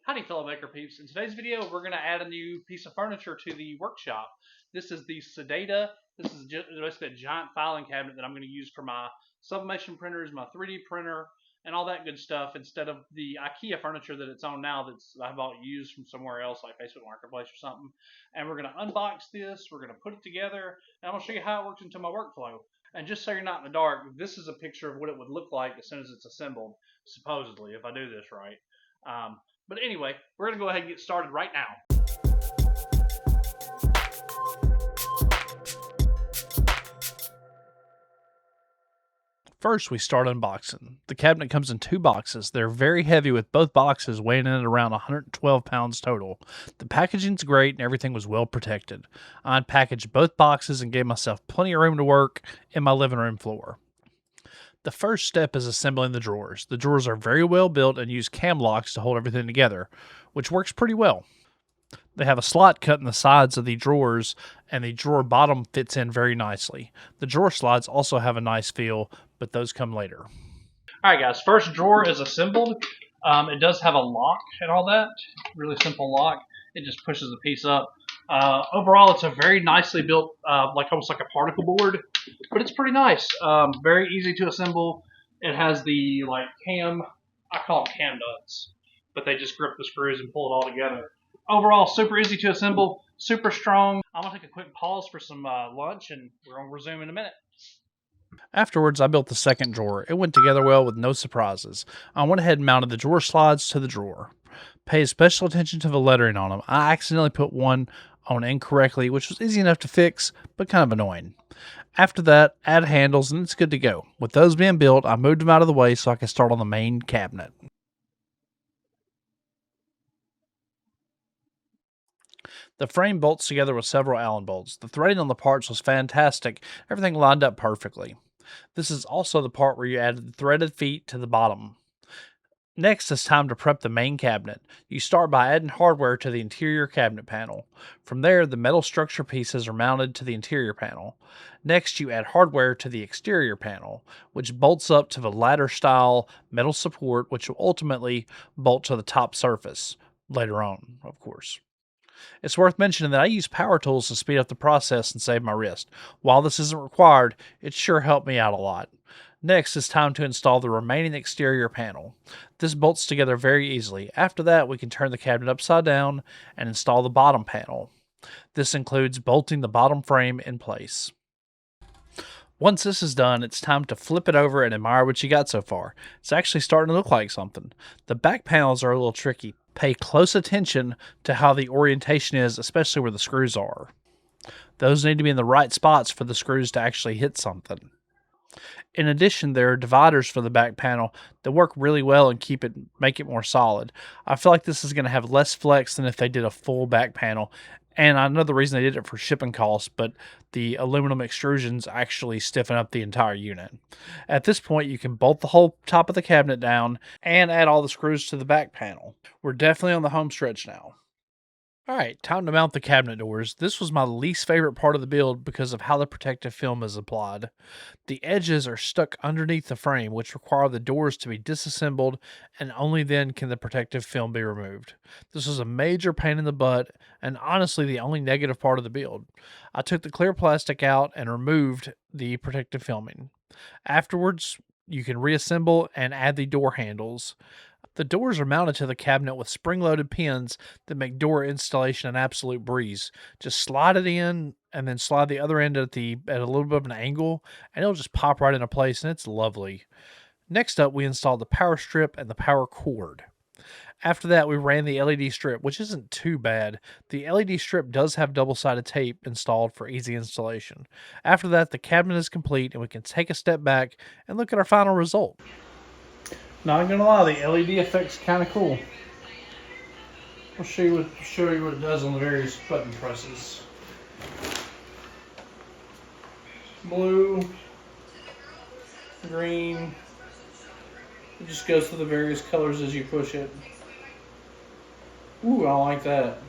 Howdy fellow maker peeps. In today's video we're going to add a new piece of furniture to the workshop. This is the SEDETA. This is just basically a giant filing cabinet that I'm going to use for my sublimation printers, my 3D printer, and all that good stuff instead of the IKEA furniture that it's on now I bought used from somewhere else like Facebook Marketplace or something. And we're going to unbox this, we're going to put it together, and I'm going to show you how it works into my workflow. And just so you're not in the dark, this is a picture of what it would look like as soon as it's assembled, supposedly, if I do this right. But anyway, we're going to go ahead and get started right now. First, we start unboxing. The cabinet comes in 2 boxes. They're very heavy, with both boxes weighing in at around 112 pounds total. The packaging's great and everything was well protected. I unpackaged both boxes and gave myself plenty of room to work in my living room floor. The first step is assembling the drawers. The drawers are very well built and use cam locks to hold everything together, which works pretty well. They have a slot cut in the sides of the drawers, and the drawer bottom fits in very nicely. The drawer slides also have a nice feel, but those come later. Alright guys, first drawer is assembled. It does have a lock and all that. Really simple lock. It just pushes the piece up. Overall, it's a very nicely built, almost like a particle board, but it's pretty nice. Very easy to assemble. It has the cam, I call them cam nuts, but they just grip the screws and pull it all together. Overall, super easy to assemble, super strong. I'm gonna take a quick pause for some lunch, and we're gonna resume in a minute. Afterwards, I built the second drawer. It went together well with no surprises. I went ahead and mounted the drawer slides to the drawer. Pay special attention to the lettering on them. I accidentally put one on incorrectly, which was easy enough to fix, but kind of annoying. After that, add handles and it's good to go. With those being built, I moved them out of the way so I could start on the main cabinet. The frame bolts together with several Allen bolts. The threading on the parts was fantastic. Everything lined up perfectly. This is also the part where you added the threaded feet to the bottom. Next, it's time to prep the main cabinet. You start by adding hardware to the interior cabinet panel. From there, the metal structure pieces are mounted to the interior panel. Next, you add hardware to the exterior panel, which bolts up to the ladder-style metal support, which will ultimately bolt to the top surface, later on, of course. It's worth mentioning that I use power tools to speed up the process and save my wrist. While this isn't required, it sure helped me out a lot. Next, it's time to install the remaining exterior panel. This bolts together very easily. After that, we can turn the cabinet upside down and install the bottom panel. This includes bolting the bottom frame in place. Once this is done, it's time to flip it over and admire what you got so far. It's actually starting to look like something. The back panels are a little tricky. Pay close attention to how the orientation is, especially where the screws are. Those need to be in the right spots for the screws to actually hit something. In addition, there are dividers for the back panel that work really well and make it more solid. I feel like this is going to have less flex than if they did a full back panel. And I know the reason they did it for shipping costs, but the aluminum extrusions actually stiffen up the entire unit. At this point, you can bolt the whole top of the cabinet down and add all the screws to the back panel. We're definitely on the home stretch now. Alright, time to mount the cabinet doors. This was my least favorite part of the build because of how the protective film is applied. The edges are stuck underneath the frame, which require the doors to be disassembled, and only then can the protective film be removed. This was a major pain in the butt, and honestly the only negative part of the build. I took the clear plastic out and removed the protective filming. Afterwards, you can reassemble and add the door handles. The doors are mounted to the cabinet with spring-loaded pins that make door installation an absolute breeze. Just slide it in and then slide the other end at a little bit of an angle, and it'll just pop right into place, and it's lovely. Next up, we installed the power strip and the power cord. After that, we ran the LED strip, which isn't too bad. The LED strip does have double-sided tape installed for easy installation. After that, the cabinet is complete, and we can take a step back and look at our final result. Not gonna lie, the LED effect's kind of cool. I'll show you what it does on the various button presses. Blue, green. It just goes through the various colors as you push it. Ooh, I like that.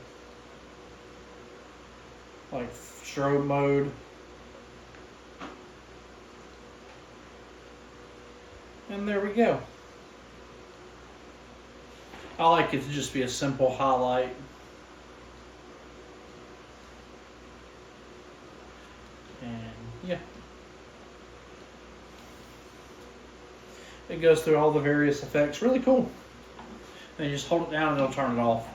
Like strobe mode. And there we go. I like it to just be a simple highlight. And yeah, it goes through all the various effects. Really cool. And you just hold it down and it'll turn it off.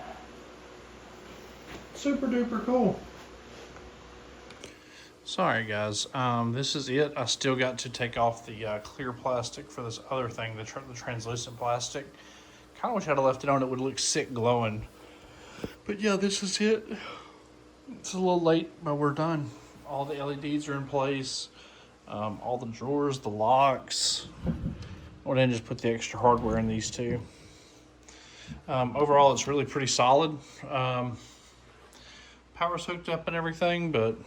Super duper cool. Sorry guys, this is it. I still got to take off the clear plastic for this other thing, the translucent plastic. Kind of wish I'd have left it on, it would look sick glowing. But yeah, this is it. It's a little late, but we're done. All the LEDs are in place. All the drawers, the locks. I went ahead and just put the extra hardware in these two. Overall, it's really pretty solid. Power's hooked up and everything, but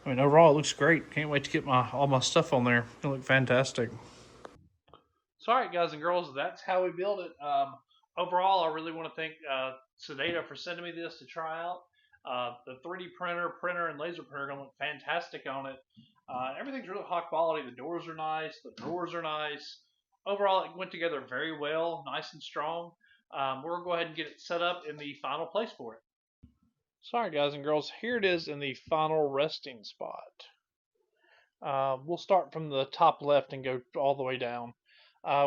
I mean, overall, it looks great. Can't wait to get all my stuff on there. It'll look fantastic. So, all right, guys and girls, that's how we build it. Overall, I really want to thank SEDETA for sending me this to try out. The 3D printer, and laser printer are going to look fantastic on it. Everything's really high quality. The doors are nice. The drawers are nice. Overall, it went together very well, nice and strong. We're going to go ahead and get it set up in the final place for it. Sorry, guys and girls, here it is in the final resting spot. We'll start from the top left and go all the way down.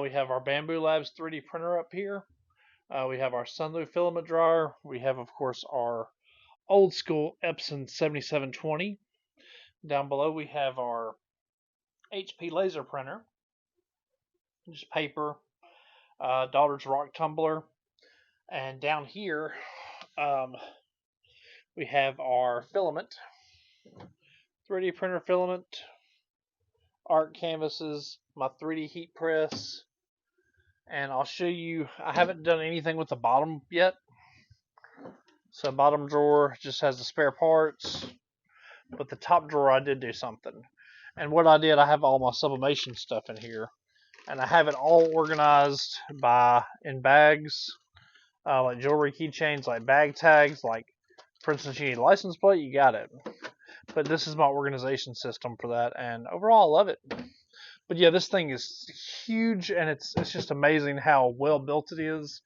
We have our Bamboo Labs 3D printer up here. We have our Sunlu filament dryer. We have, of course, our old school Epson 7720. Down below we have our HP laser printer, just paper, daughter's rock tumbler, and down here we have our filament, 3D printer filament, art canvases, my 3D heat press, and I'll show you, I haven't done anything with the bottom yet. So bottom drawer just has the spare parts, but the top drawer I did do something. And what I did, I have all my sublimation stuff in here, and I have it all organized in bags, like jewelry keychains, like bag tags, like for instance you need a license plate, you got it. But this is my organization system for that, and overall I love it. But yeah, this thing is huge, and it's just amazing how well built it is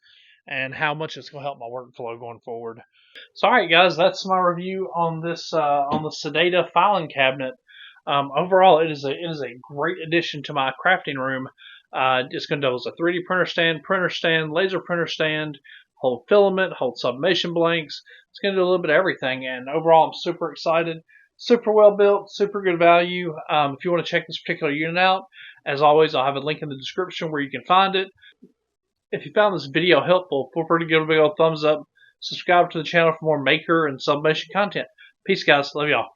and how much it's going to help my workflow going forward. So all right guys, that's my review on this on the SEDETA filing cabinet. Overall, it is a great addition to my crafting room. It's going to double as a 3D printer stand, laser printer stand, hold filament, hold sublimation blanks. It's going to do a little bit of everything, and overall, I'm super excited. Super well built, super good value. If you want to check this particular unit out, as always, I'll have a link in the description where you can find it. If you found this video helpful, feel free to give it a big old thumbs up. Subscribe to the channel for more maker and sublimation content. Peace, guys. Love y'all.